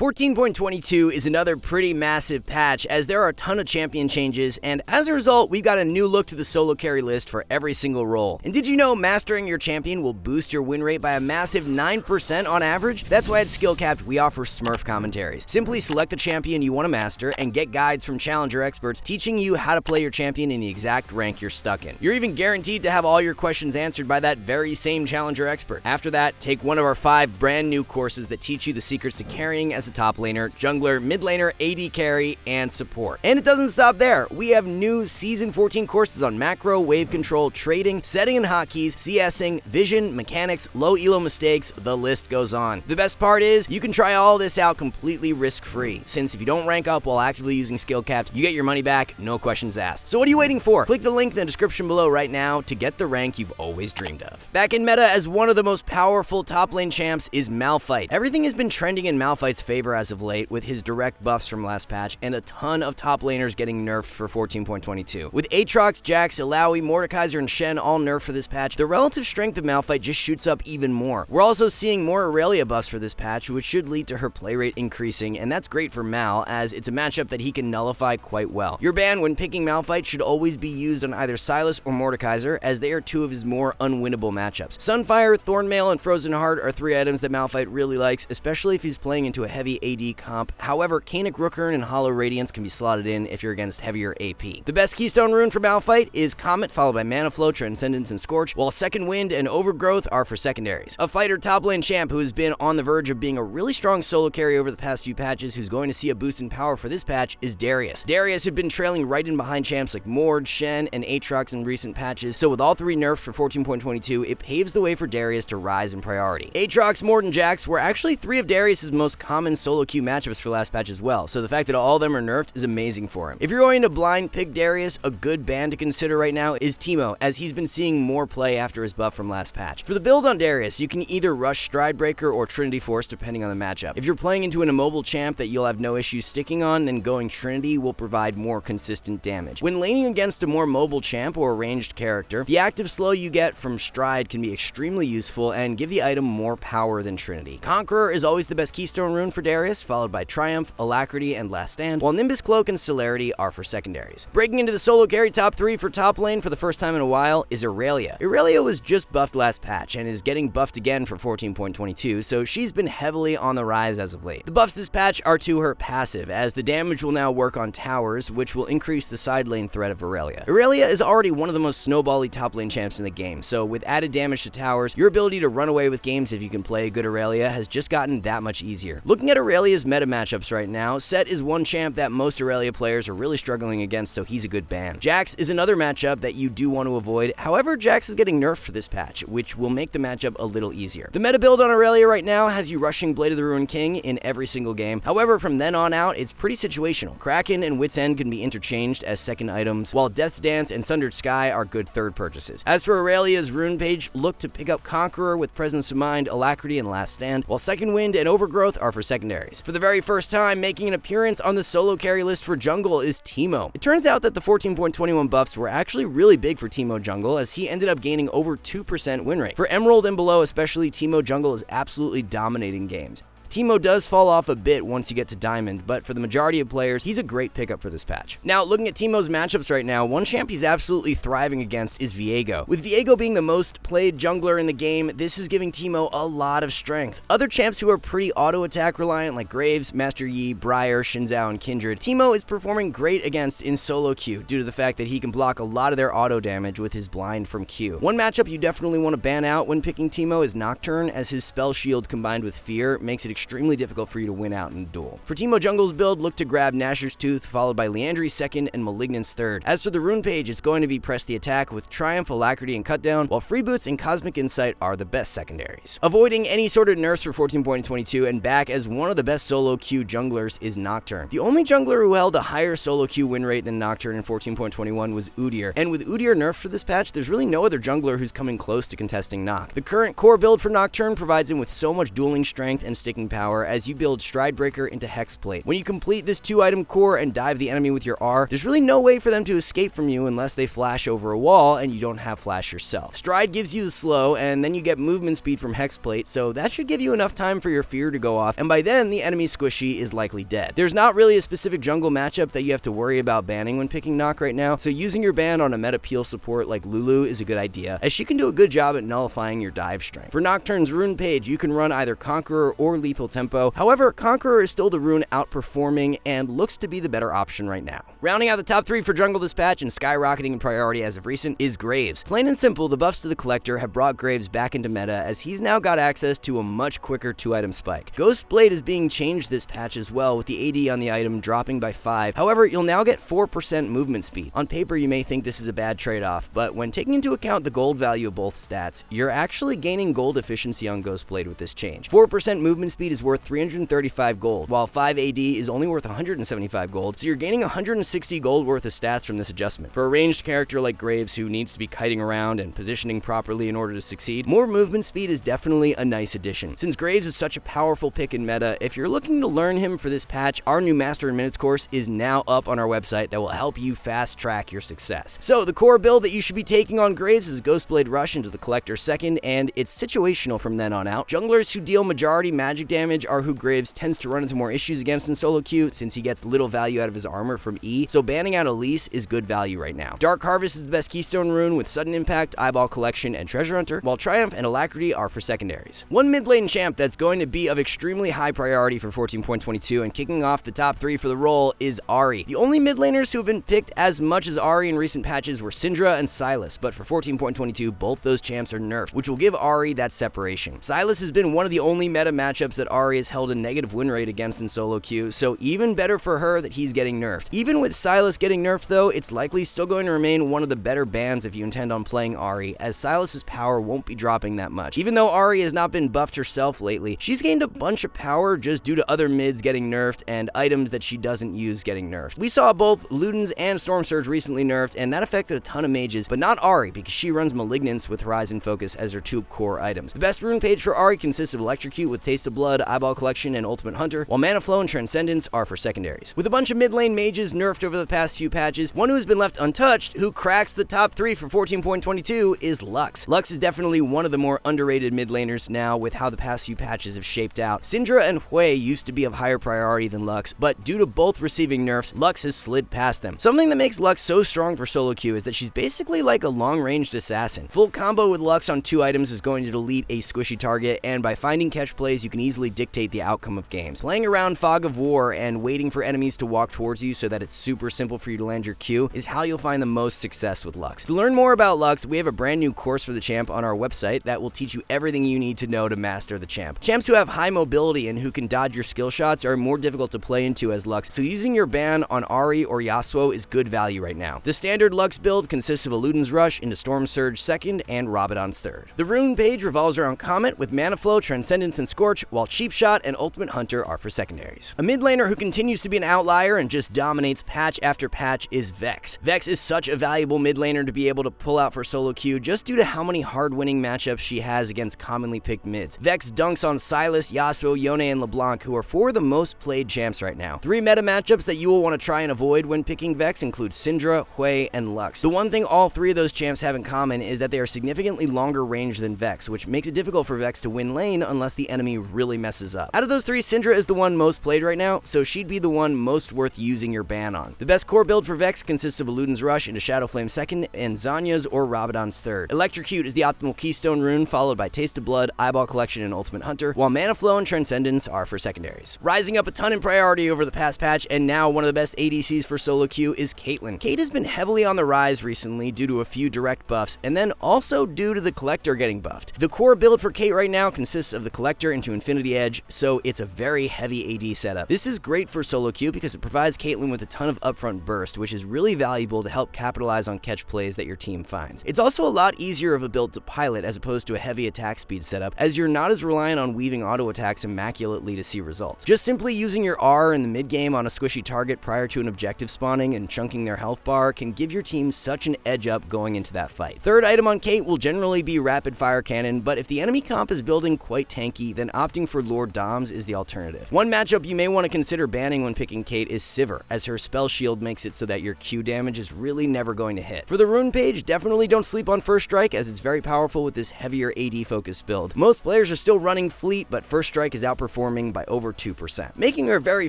14.22 is another pretty massive patch as there are a ton of champion changes, and as a result, we've got a new look to the solo carry list for every single role. And did you know mastering your champion will boost your win rate by a massive 9% on average? That's why at SkillCapped we offer Smurf commentaries. Simply select the champion you want to master and get guides from challenger experts teaching you how to play your champion in the exact rank you're stuck in. You're even guaranteed to have all your questions answered by that very same challenger expert. After that, take one of our 5 brand new courses that teach you the secrets to carrying as a top laner, jungler, mid laner, AD carry, and support. And it doesn't stop there. We have new Season 14 courses on macro, wave control, trading, setting and hotkeys, CSing, vision, mechanics, low elo mistakes, the list goes on. The best part is, you can try all this out completely risk-free, since if you don't rank up while actively using SkillCapped, you get your money back, no questions asked. So what are you waiting for? Click the link in the description below right now to get the rank you've always dreamed of. Back in meta as one of the most powerful top lane champs is Malphite. Everything has been trending in Malphite's favor as of late, with his direct buffs from last patch and a ton of top laners getting nerfed for 14.22. With Aatrox, Jax, Illaoi, Mordekaiser, and Shen all nerfed for this patch, the relative strength of Malphite just shoots up even more. We're also seeing more Aurelia buffs for this patch, which should lead to her play rate increasing, and that's great for Mal, as it's a matchup that he can nullify quite well. Your ban when picking Malphite should always be used on either Sylas or Mordekaiser, as they are 2 of his more unwinnable matchups. Sunfire, Thornmail, and Frozen Heart are 3 items that Malphite really likes, especially if he's playing into a heavy AD comp. However, Kaenic Rookern and Hollow Radiance can be slotted in if you're against heavier AP. The best keystone rune for Malphite is Comet, followed by Mana Flow, Transcendence, and Scorch, while Second Wind and Overgrowth are for secondaries. A fighter top lane champ who has been on the verge of being a really strong solo carry over the past few patches, who's going to see a boost in power for this patch, is Darius. Darius had been trailing right in behind champs like Mord, Shen, and Aatrox in recent patches, so with all 3 nerfs for 14.22, it paves the way for Darius to rise in priority. Aatrox, Mord, and Jax were actually 3 of Darius' most common solo queue matchups for last patch as well, so the fact that all of them are nerfed is amazing for him. If you're going to blind pick Darius, a good ban to consider right now is Teemo, as he's been seeing more play after his buff from last patch. For the build on Darius, you can either rush Stridebreaker or Trinity Force depending on the matchup. If you're playing into an immobile champ that you'll have no issues sticking on, then going Trinity will provide more consistent damage. When laning against a more mobile champ or a ranged character, the active slow you get from Stride can be extremely useful and give the item more power than Trinity. Conqueror is always the best keystone rune for Darius, followed by Triumph, Alacrity, and Last Stand, while Nimbus Cloak and Celerity are for secondaries. Breaking into the solo carry top 3 for top lane for the first time in a while is Aurelia. Aurelia was just buffed last patch and is getting buffed again for 14.22, so she's been heavily on the rise as of late. The buffs this patch are to her passive, as the damage will now work on towers, which will increase the side lane threat of Aurelia. Aurelia is already one of the most snowbally top lane champs in the game, so with added damage to towers, your ability to run away with games if you can play a good Aurelia has just gotten that much easier. Looking at Aurelia's meta matchups right now, Set is one champ that most Aurelia players are really struggling against, so he's a good ban. Jax is another matchup that you do want to avoid. However, Jax is getting nerfed for this patch, which will make the matchup a little easier. The meta build on Aurelia right now has you rushing Blade of the Ruined King in every single game. However, from then on out, it's pretty situational. Kraken and Wit's End can be interchanged as second items, while Death's Dance and Sundered Sky are good third purchases. As for Aurelia's rune page, look to pick up Conqueror with Presence of Mind, Alacrity, and Last Stand, while Second Wind and Overgrowth are for secondaries. For the very first time, making an appearance on the solo carry list for jungle is Teemo. It turns out that the 14.21 buffs were actually really big for Teemo jungle, as he ended up gaining over 2% win rate. For Emerald and below especially, Teemo jungle is absolutely dominating games. Teemo does fall off a bit once you get to Diamond, but for the majority of players, he's a great pickup for this patch. Now, looking at Teemo's matchups right now, one champ he's absolutely thriving against is Viego. With Viego being the most played jungler in the game, this is giving Teemo a lot of strength. Other champs who are pretty auto-attack reliant like Graves, Master Yi, Briar, Shinzao, and Kindred, Teemo is performing great against in solo queue due to the fact that he can block a lot of their auto damage with his blind from Q. One matchup you definitely want to ban out when picking Teemo is Nocturne, as his spell shield combined with Fear makes it extremely difficult for you to win out in a duel. For Teemo jungle's build, look to grab Nashor's Tooth, followed by Liandry's second and Malignant's third. As for the rune page, it's going to be Press the Attack with Triumph, Alacrity, and Cutdown, while Freeboots and Cosmic Insight are the best secondaries. Avoiding any sort of nerfs for 14.22 and back as one of the best solo queue junglers is Nocturne. The only jungler who held a higher solo queue win rate than Nocturne in 14.21 was Udyr, and with Udyr nerfed for this patch, there's really no other jungler who's coming close to contesting Noct. The current core build for Nocturne provides him with so much dueling strength and sticking power as you build Stride Breaker into Hex Plate. When you complete this 2-item core and dive the enemy with your R, there's really no way for them to escape from you unless they flash over a wall and you don't have flash yourself. Stride gives you the slow, and then you get movement speed from Hex Plate, so that should give you enough time for your fear to go off, and by then the enemy squishy is likely dead. There's not really a specific jungle matchup that you have to worry about banning when picking Nock right now, so using your ban on a meta peel support like Lulu is a good idea, as she can do a good job at nullifying your dive strength. For Nocturne's rune page, you can run either Conqueror or Lethal Tempo. However, Conqueror is still the rune outperforming and looks to be the better option right now. Rounding out the top 3 for jungle this patch and skyrocketing in priority as of recent is Graves. Plain and simple, the buffs to the Collector have brought Graves back into meta as he's now got access to a much quicker 2-item spike. Ghost Blade is being changed this patch as well, with the AD on the item dropping by 5. However, you'll now get 4% movement speed. On paper, you may think this is a bad trade-off, but when taking into account the gold value of both stats, you're actually gaining gold efficiency on Ghost Blade with this change. 4% movement speed is worth 335 gold, while 5 AD is only worth 175 gold, so you're gaining 160 gold worth of stats from this adjustment. For a ranged character like Graves who needs to be kiting around and positioning properly in order to succeed, more movement speed is definitely a nice addition. Since Graves is such a powerful pick in meta, if you're looking to learn him for this patch, our new Master in Minutes course is now up on our website that will help you fast track your success. So the core build that you should be taking on Graves is Ghostblade Rush into the Collector second, and it's situational from then on out. Junglers who deal majority magic damage are who Graves tends to run into more issues against in solo queue, since he gets little value out of his armor from E, so banning out Elise is good value right now. Dark Harvest is the best keystone rune with sudden impact, eyeball collection, and treasure hunter, while Triumph and Alacrity are for secondaries. One mid lane champ that's going to be of extremely high priority for 14.22 and kicking off the top 3 for the role is Ahri. The only mid laners who have been picked as much as Ahri in recent patches were Syndra and Sylas, but for 14.22 both those champs are nerfed, which will give Ahri that separation. Sylas has been one of the only meta matchups that Ahri has held a negative win rate against in solo queue, so even better for her that he's getting nerfed. Even with Sylas getting nerfed though, it's likely still going to remain one of the better bans if you intend on playing Ahri, as Sylas's power won't be dropping that much. Even though Ahri has not been buffed herself lately, she's gained a bunch of power just due to other mids getting nerfed and items that she doesn't use getting nerfed. We saw both Ludens and Storm Surge recently nerfed, and that affected a ton of mages, but not Ahri because she runs Malignance with Horizon Focus as her 2 core items. The best rune page for Ahri consists of Electrocute with Taste of Blood, Eyeball Collection, and Ultimate Hunter, while Mana Flow and Transcendence are for secondaries. With a bunch of mid lane mages nerfed over the past few patches, one who has been left untouched, who cracks the top 3 for 14.22 is Lux. Lux is definitely one of the more underrated mid laners now with how the past few patches have shaped out. Syndra and Hui used to be of higher priority than Lux, but due to both receiving nerfs, Lux has slid past them. Something that makes Lux so strong for solo queue is that she's basically like a long-ranged assassin. Full combo with Lux on 2 items is going to delete a squishy target, and by finding catch plays, you can easily dictate the outcome of games. Playing around Fog of War and waiting for enemies to walk towards you so that it's super simple for you to land your Q is how you'll find the most success with Lux. To learn more about Lux, we have a brand new course for the champ on our website that will teach you everything you need to know to master the champ. Champs who have high mobility and who can dodge your skill shots are more difficult to play into as Lux, so using your ban on Ahri or Yasuo is good value right now. The standard Lux build consists of a Luden's Rush into Storm Surge second and Rabadon's third. The rune page revolves around Comet with Mana Flow, Transcendence, and Scorch, while Cheap Shot and Ultimate Hunter are for secondaries. A mid laner who continues to be an outlier and just dominates patch after patch is Vex. Vex is such a valuable mid laner to be able to pull out for solo queue just due to how many hard winning matchups she has against commonly picked mids. Vex dunks on Sylas, Yasuo, Yone, and LeBlanc, who are 4 of the most played champs right now. 3 meta matchups that you will want to try and avoid when picking Vex include Syndra, Hui, and Lux. The one thing all 3 of those champs have in common is that they are significantly longer range than Vex, which makes it difficult for Vex to win lane unless the enemy really messes up. Out of those 3, Syndra is the one most played right now, so she'd be the one most worth using your ban on. The best core build for Vex consists of a Luden's Rush into Shadowflame second and Zanya's or Rabadon's third. Electrocute is the optimal keystone rune, followed by Taste of Blood, Eyeball Collection, and Ultimate Hunter, while Mana Flow and Transcendence are for secondaries. Rising up a ton in priority over the past patch, and now one of the best ADCs for solo queue is Caitlyn. Kate has been heavily on the rise recently due to a few direct buffs, and then also due to the Collector getting buffed. The core build for Kate right now consists of the Collector into Infinity Edge, so it's a very heavy AD setup. This is great for solo queue because it provides Caitlyn with a ton of upfront burst, which is really valuable to help capitalize on catch plays that your team finds. It's also a lot easier of a build to pilot as opposed to a heavy attack speed setup, as you're not as reliant on weaving auto attacks immaculately to see results. Just simply using your R in the mid game on a squishy target prior to an objective spawning and chunking their health bar can give your team such an edge up going into that fight. Third item on Kate will generally be Rapid Fire Cannon, but if the enemy comp is building quite tanky, then opting for Overlord Doms is the alternative. One matchup you may want to consider banning when picking Kate is Sivir, as her spell shield makes it so that your Q damage is really never going to hit. For the rune page, definitely don't sleep on First Strike, as it's very powerful with this heavier AD focused build. Most players are still running Fleet, but First Strike is outperforming by over 2%. Making her very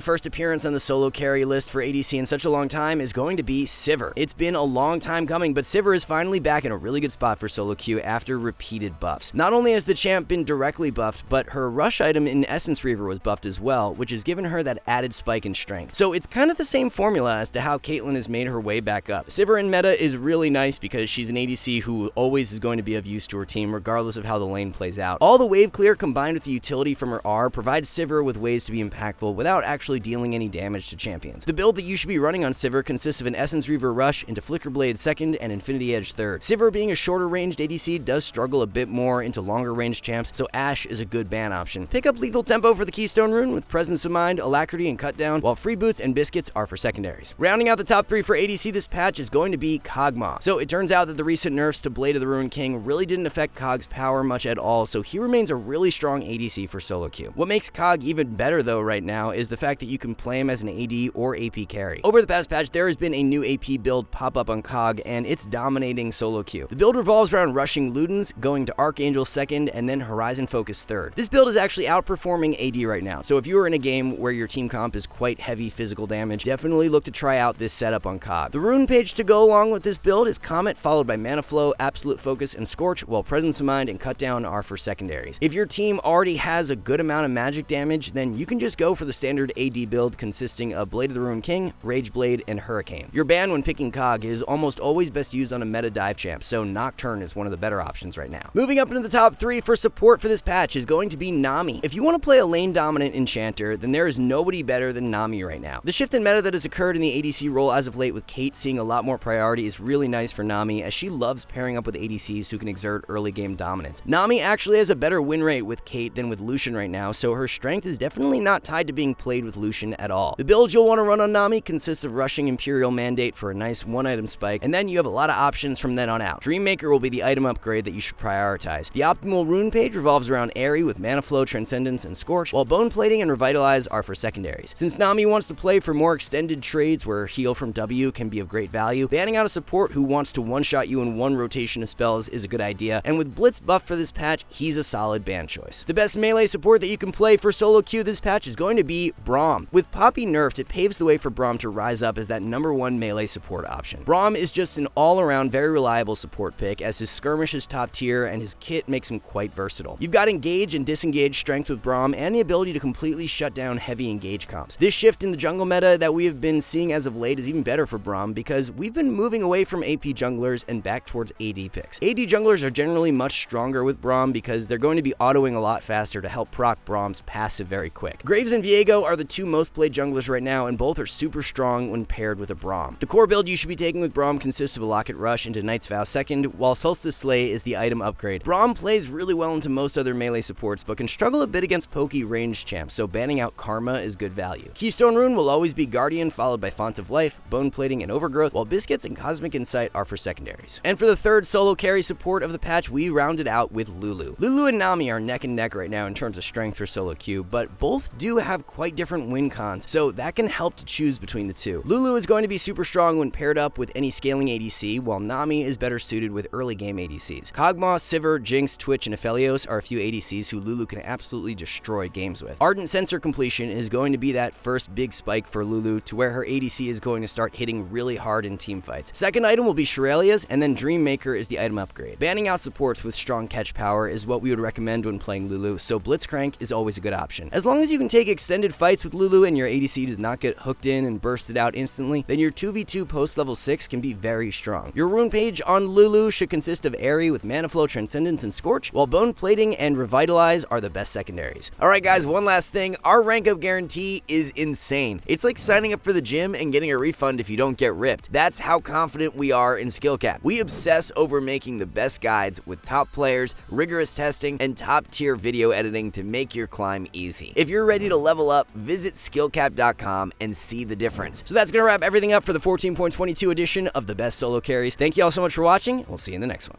first appearance on the solo carry list for ADC in such a long time is going to be Sivir. It's been a long time coming, but Sivir is finally back in a really good spot for solo queue after repeated buffs. Not only has the champ been directly buffed, but her rush item in Essence Reaver was buffed as well, which has given her that added spike in strength. So it's kind of the same formula as to how Caitlyn has made her way back up. Sivir in meta is really nice because she's an ADC who always is going to be of use to her team regardless of how the lane plays out. All the wave clear combined with the utility from her R provides Sivir with ways to be impactful without actually dealing any damage to champions. The build that you should be running on Sivir consists of an Essence Reaver rush into Flicker Blade second and Infinity Edge third. Sivir being a shorter ranged ADC does struggle a bit more into longer range champs, so Ashe is a good ban option. Pick up Lethal Tempo for the Keystone rune with Presence of Mind, Alacrity, and Cut Down, while Free Boots and Biscuits are for secondaries. Rounding out the top 3 for ADC this patch is going to be Kog'Maw. So it turns out that the recent nerfs to Blade of the Ruined King really didn't affect Kog's power much at all, so he remains a really strong ADC for solo queue. What makes Kog even better though right now is the fact that you can play him as an AD or AP carry. Over the past patch, there has been a new AP build pop up on Kog, and it's dominating solo queue. The build revolves around rushing Ludens, going to Archangel second, and then Horizon Focus third. This build is actually outperforming AD right now, so if you are in a game where your team comp is quite heavy physical damage, definitely look to try out this setup on Kog. The rune page to go along with this build is Comet, followed by Mana Flow, Absolute Focus, and Scorch, while Presence of Mind and Cut Down are for secondaries. If your team already has a good amount of magic damage, then you can just go for the standard AD build consisting of Blade of the Ruined King, Rage Blade, and Hurricane. Your ban when picking Kog is almost always best used on a meta dive champ, so Nocturne is one of the better options right now. Moving up into the top 3 for support for this patch is going to be Nami. If you want to play a lane dominant enchanter, then there is nobody better than Nami right now. The shift in meta that has occurred in the ADC role as of late with Kate seeing a lot more priority is really nice for Nami, as she loves pairing up with ADCs who can exert early game dominance. Nami actually has a better win rate with Kate than with Lucian right now, so her strength is definitely not tied to being played with Lucian at all. The build you'll want to run on Nami consists of rushing Imperial Mandate for a nice one-item spike, and then you have a lot of options from then on out. Dreammaker will be the item upgrade that you should prioritize. The optimal rune page revolves around Aerie with Mana Flow, Transcendence, and Scorch, while Bone Plating and Revitalize are for secondaries. Since Nami wants to play for more extended trades where heal from W can be of great value, banning out a support who wants to one-shot you in one rotation of spells is a good idea, and with Blitz buff for this patch, he's a solid ban choice. The best melee support that you can play for solo queue this patch is going to be Braum. With Poppy nerfed, it paves the way for Braum to rise up as that #1 melee support option. Braum is just an all-around very reliable support pick, as his skirmish is top tier and his kit makes him quite versatile. You've got engage and disengage strength with Braum and the ability to completely shut down heavy engage comps. This shift in the jungle meta that we have been seeing as of late is even better for Braum because we've been moving away from AP junglers and back towards AD picks. AD junglers are generally much stronger with Braum because they're going to be autoing a lot faster to help proc Braum's passive very quick. Graves and Viego are the 2 most played junglers right now, and both are super strong when paired with a Braum. The core build you should be taking with Braum consists of a Locket Rush into Knight's Vow second, while Solstice Slay is the item upgrade. Braum plays really well into most other melee supports, but can struggle a bit against pokey ranged champs, so banning out Karma is good value. Keystone rune will always be Guardian, followed by Font of Life, Bone Plating, and Overgrowth, while Biscuits and Cosmic Insight are for secondaries. And for the third solo carry support of the patch, we rounded out with Lulu. Lulu and Nami are neck and neck right now in terms of strength for solo queue, but both do have quite different win cons, so that can help to choose between the two. Lulu is going to be super strong when paired up with any scaling ADC, while Nami is better suited with early game ADCs. Kog'Maw, Sivir, Jinx, Twitch, and Aphelios are a few ADCs who Lulu can absolutely destroy games with. Ardent Sensor Completion is going to be that first big spike for Lulu to where her ADC is going to start hitting really hard in team fights. Second item will be Shirelia's, and then Dreammaker is the item upgrade. Banning out supports with strong catch power is what we would recommend when playing Lulu, so Blitzcrank is always a good option. As long as you can take extended fights with Lulu and your ADC does not get hooked in and bursted out instantly, then your 2v2 post level 6 can be very strong. Your rune page on Lulu should consist of Aerie with Mana Flow, Transcendence, and Scorch, while Bone Plating and Revitalize are the best secondaries. Alright guys, one last thing, our rank up guarantee is insane. It's like signing up for the gym and getting a refund if you don't get ripped. That's how confident we are in SkillCapped. We obsess over making the best guides with top players, rigorous testing, and top tier video editing to make your climb easy. If you're ready to level up, visit SkillCapped.com and see the difference. So that's gonna wrap everything up for the 14.22 edition of the best solo carries. Thank you all so much for watching. We'll see you in the next one.